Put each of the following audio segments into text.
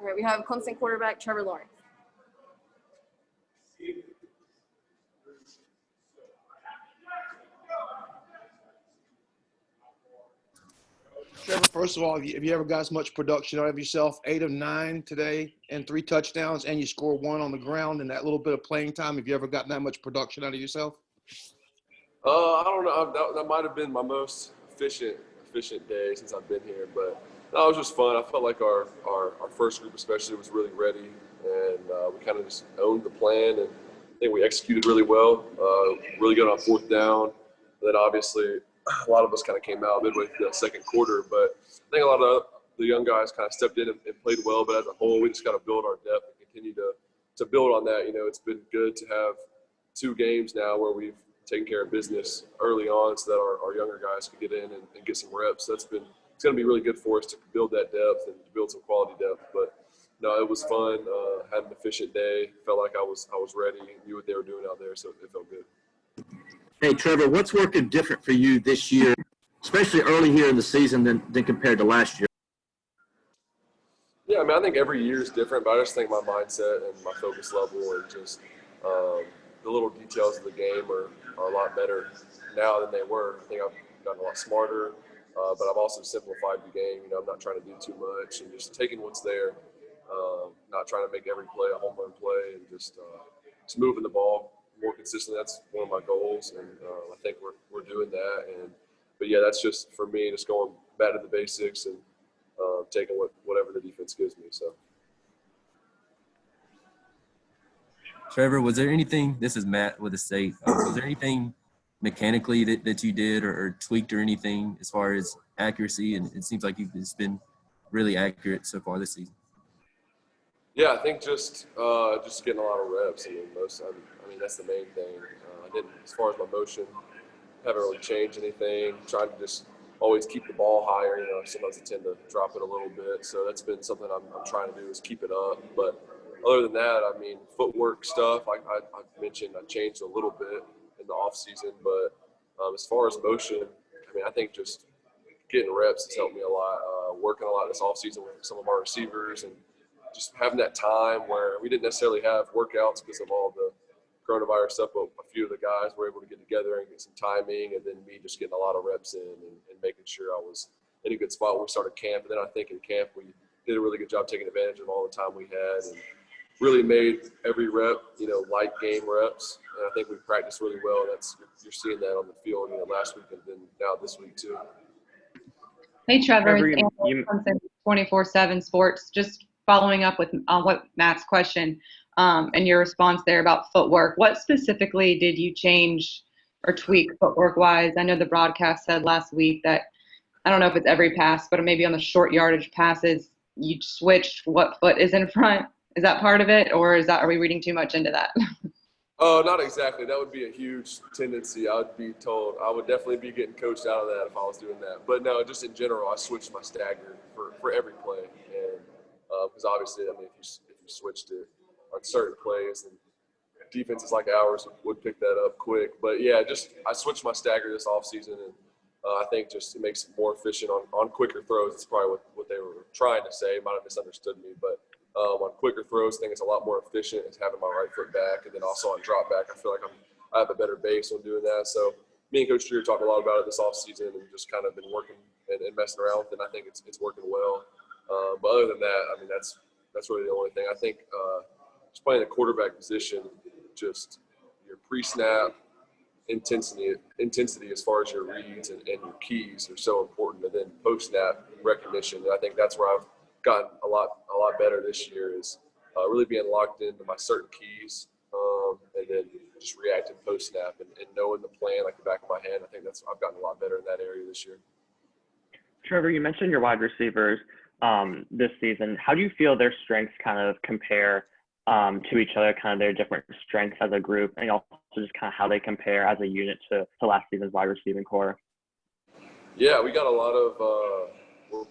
All right, we have Clemson quarterback Trevor Lawrence. Trevor, first of all, have you ever got as much production out of yourself? 8 of 9 today and 3 touchdowns, and you scored 1 on the ground and that little bit of playing time. Have you ever gotten that much production out of yourself? I don't know. That might have been my most efficient day since I've been here. But no, it was just fun. I felt like our first group especially was really ready, and we kind of just owned the plan, and I think we executed really well, really good on 4th down. And then obviously a lot of us kind of came out midway through that second quarter, but I think a lot of the young guys kind of stepped in and played well. But as a whole, we just got to build our depth and continue to build on that. You know, it's been good to have 2 games now where we've taken care of business early on so that our younger guys could get in and get some reps. It's going to be really good for us to build that depth and to build some quality depth. But no, it was fun. Had an efficient day. Felt like I was ready and knew what they were doing out there, so it felt good. Hey, Trevor, what's working different for you this year, especially early here in the season than compared to last year? Yeah, I mean, I think every year is different, but I just think my mindset and my focus level and just the little details of the game are a lot better now than they were. I think I've gotten a lot smarter, but I've also simplified the game. You know, I'm not trying to do too much and just taking what's there, not trying to make every play a home run play, and just moving the ball more consistently. That's one of my goals, and I think we're doing that. But yeah, that's just for me, just going back to the basics and taking whatever the defense gives me. So. Trevor, was there anything – this is Matt with the State. Was there anything mechanically that you did or tweaked or anything as far as accuracy? And it seems like it's been really accurate so far this season. Yeah, I think just getting a lot of reps. I mean, that's the main thing. I didn't, as far as my motion, haven't really changed anything. Trying to just always keep the ball higher. You know, sometimes I tend to drop it a little bit. So that's been something I'm trying to do, is keep it up. But other than that, I mean, footwork stuff, I mentioned I changed a little bit in the off season. But as far as motion, I mean, I think just getting reps has helped me a lot. Working a lot this off season with some of our receivers, and just having that time where we didn't necessarily have workouts because of all the coronavirus stuff, but a few of the guys were able to get together and get some timing, and then me just getting a lot of reps in and making sure I was in a good spot when we started camp. And then I think in camp we did a really good job taking advantage of all the time we had and really made every rep, you know, light game reps. And I think we practiced really well. You're seeing that on the field, you know, last week and then now this week too. Hey, Trevor, it's Clemson 24/7 Sports. Just following up on what Matt's question and your response there about footwork. What specifically did you change or tweak footwork-wise? I know the broadcast said last week that, I don't know if it's every pass, but maybe on the short yardage passes, you switched what foot is in front. Is that part of it, or are we reading too much into that? Oh, not exactly. That would be a huge tendency. I would be told. I would definitely be getting coached out of that if I was doing that. But no, just in general, I switched my stagger for every play, and because obviously, I mean, if you switched it on certain plays, and defenses like ours would pick that up quick. But yeah, I switched my stagger this offseason, and I think just it makes it more efficient on quicker throws. It's probably what they were trying to say. Might have misunderstood me, but on quicker throws, I think it's a lot more efficient. It's having my right foot back, and then also on drop back, I feel like I have a better base on doing that. So me and Coach Dreer talked a lot about it this offseason, and just kind of been working and messing around with it. And I think it's working well. But other than that, I mean, that's really the only thing. I think just playing the quarterback position, just your pre-snap intensity as far as your reads and your keys are so important, and then post-snap recognition. And I think that's where I've gotten a lot better this year, is really being locked into my certain keys, and then just reacting post-snap and knowing the plan like the back of my hand. I think I've gotten a lot better in that area this year. Trevor, you mentioned your wide receivers this season. How do you feel their strengths kind of compare to each other, kind of their different strengths as a group, and also just kind of how they compare as a unit to last season's wide receiving core? Yeah, we got a lot of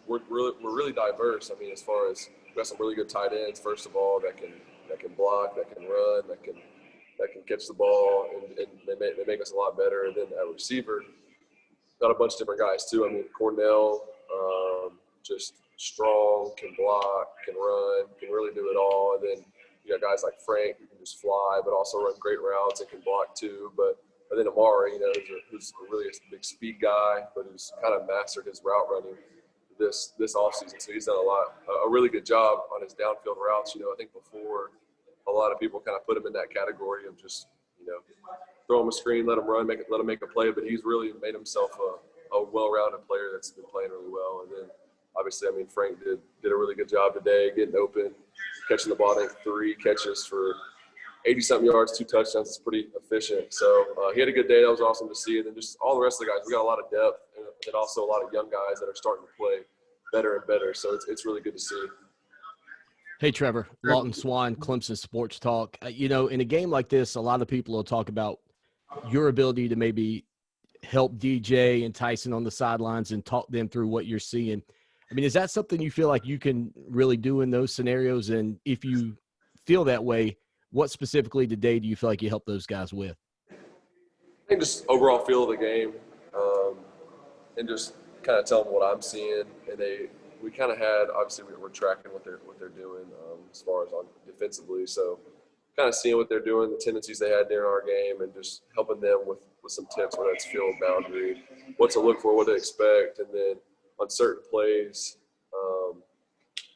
we're really diverse. I mean, as far as we got some really good tight ends, first of all, that can block, that can run, that can catch the ball, and they make us a lot better. And then at receiver, got a bunch of different guys too. I mean, Cornell, just strong, can block, can run, can really do it all. And then you got guys like Frank who can just fly, but also run great routes and can block too. And then Amari, who's really a big speed guy, but who's kind of mastered his route running this offseason. So he's done a really good job on his downfield routes. I think before a lot of people kind of put him in that category of just, throw him a screen, let him run, let him make a play. But he's really made himself a well-rounded player that's been playing really well. And then obviously, Frank did a really good job today, getting open, catching the ball. I think 3 catches for 80-something yards, 2 touchdowns. It's pretty efficient. So he had a good day. That was awesome to see. And then just all the rest of the guys, we got a lot of depth and also a lot of young guys that are starting to play better and better. So it's really good to see. Hey, Trevor. Lawton Swan, Clemson Sports Talk. In a game like this, a lot of people will talk about your ability to maybe help DJ and Tyson on the sidelines and talk them through what you're seeing. Is that something you feel like you can really do in those scenarios? And if you feel that way, what specifically today do you feel like you help those guys with? I think just overall feel of the game, and just kind of tell them what I'm seeing. And we kind of had, obviously we're tracking what they're doing as far as on defensively. So kind of seeing what they're doing, the tendencies they had during our game, and just helping them with some tips, whether it's field boundary, what to look for, what to expect. And then on certain plays,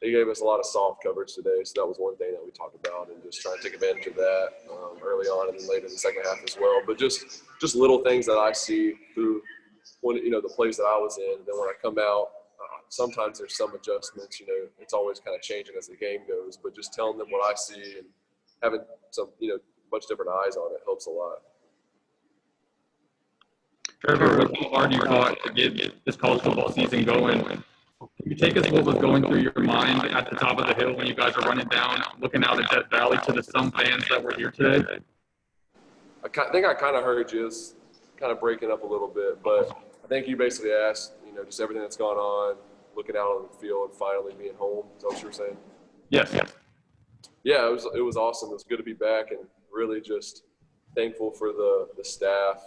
they gave us a lot of soft coverage today. So that was one thing that we talked about, and just trying to take advantage of that early on and then later in the second half as well. But just little things that I see through the plays that I was in. And then when I come out, sometimes there's some adjustments. It's always kind of changing as the game goes. But just telling them what I see and having some much different eyes on it helps a lot. Trevor, what's so hard you fought to get this college football season going? Can you take us what was going through your mind at the top of the hill when you guys are running down, looking out at Death Valley to the some fans that were here today? I think I kind of heard you. It's kind of breaking up a little bit, but I think you basically asked, just everything that's gone on, looking out on the field and finally being home. Is that what you were saying? Yes. Yeah, it was awesome. It was good to be back, and really just thankful for the staff,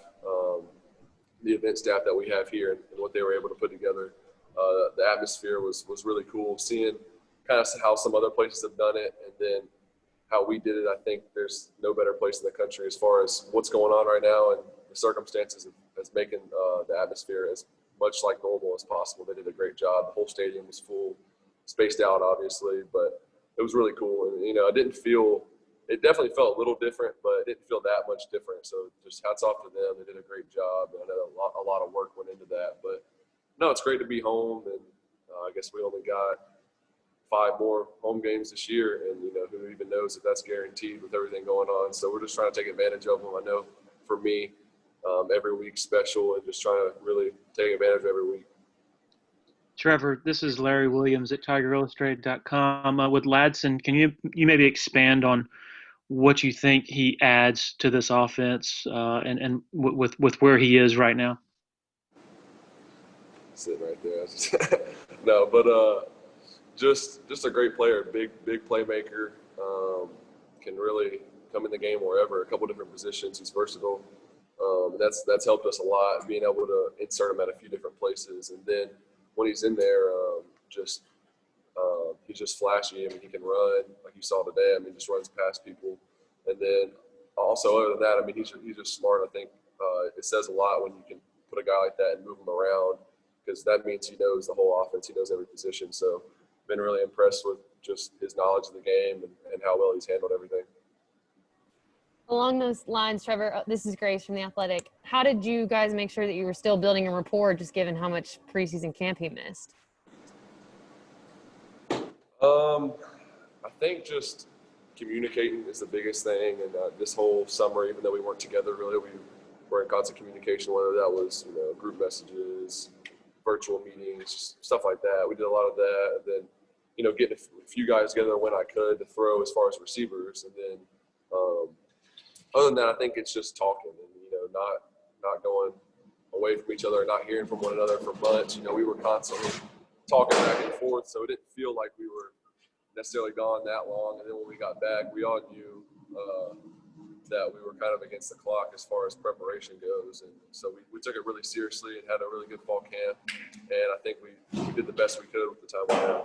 the event staff that we have here, and what they were able to put together. The atmosphere was really cool, seeing kind of how some other places have done it, and then how we did it. I think there's no better place in the country as far as what's going on right now and the circumstances as making the atmosphere as much like normal as possible. They did a great job. The whole stadium was full, spaced out obviously, but it was really cool. And it definitely felt a little different, but it didn't feel that much different. So just hats off to them. They did a great job. I know a lot of work went into that, but no, it's great to be home. And I guess we only got 5 more home games this year, and who even knows if that's guaranteed with everything going on. So we're just trying to take advantage of them. I know for me, every week's special, and just trying to really take advantage of every week. Trevor, this is Larry Williams at TigerIllustrated.com. With Ladson, can you maybe expand on what you think he adds to this offense and with where he is right now? Sitting right there. No, but just a great player, big playmaker. Can really come in the game wherever, a couple different positions. He's versatile. That's helped us a lot, being able to insert him at a few different places. And then when he's in there, he's just flashy. He can run like you saw today. Just runs past people. And then also other than that, he's just smart. I think it says a lot when you can put a guy like that and move him around, because that means he knows the whole offense. He knows every position. So been really impressed with just his knowledge of the game and how well he's handled everything. Along those lines, Trevor, this is Grace from The Athletic. How did you guys make sure that you were still building a rapport, just given how much preseason camp he missed? I think just communicating is the biggest thing. And this whole summer, even though we weren't together really, we were in constant communication, whether that was group messages, virtual meetings, stuff like that. We did a lot of that. And then, getting a few guys together when I could to throw as far as receivers. And then other than that, I think it's just talking and, not going away from each other, not hearing from one another for months. We were constantly talking back and forth, so it didn't feel like we were necessarily gone that long. And then when we got back, we all knew that we were kind of against the clock as far as preparation goes. And so we took it really seriously and had a really good fall camp. And I think we did the best we could with the time we had.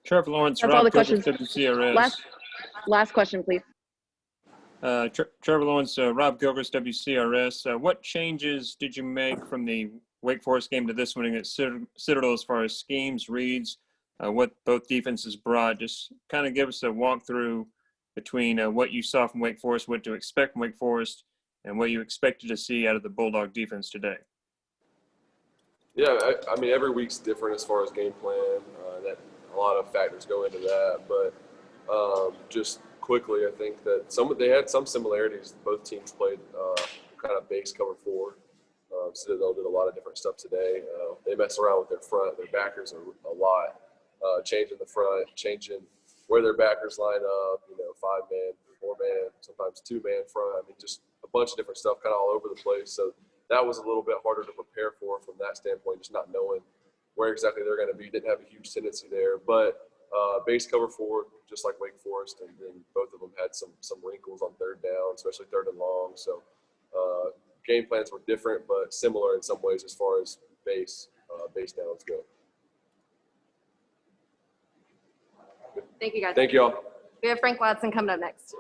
Trevor Lawrence, That's all Rob the Gilbert, questions. WCRS. Last question, please. Trevor Lawrence, Rob Gilbert, WCRS. What changes did you make from the Wake Forest game to this one against Citadel as far as schemes, reads, what both defenses brought? Just kind of give us a walkthrough between what you saw from Wake Forest, what to expect from Wake Forest, and what you expected to see out of the Bulldog defense today. Yeah, I mean, every week's different as far as game plan. That a lot of factors go into that, but just quickly, I think that they had some similarities. Both teams played kind of base cover 4. Citadel did a lot of different stuff today. They mess around with their front, their backers a lot, changing the front, changing where their backers line up. 5-man, 4-man, sometimes 2-man front. I mean, just a bunch of different stuff, kind of all over the place. So that was a little bit harder to prepare for from that standpoint, just not knowing where exactly they're going to be. Didn't have a huge tendency there, but base cover 4, just like Wake Forest, and then both of them had some wrinkles on third down, especially third and long. So game plans were different, but similar in some ways as far as base downs go. Thank you, guys. Thank you all. We have Frank Ladson coming up next.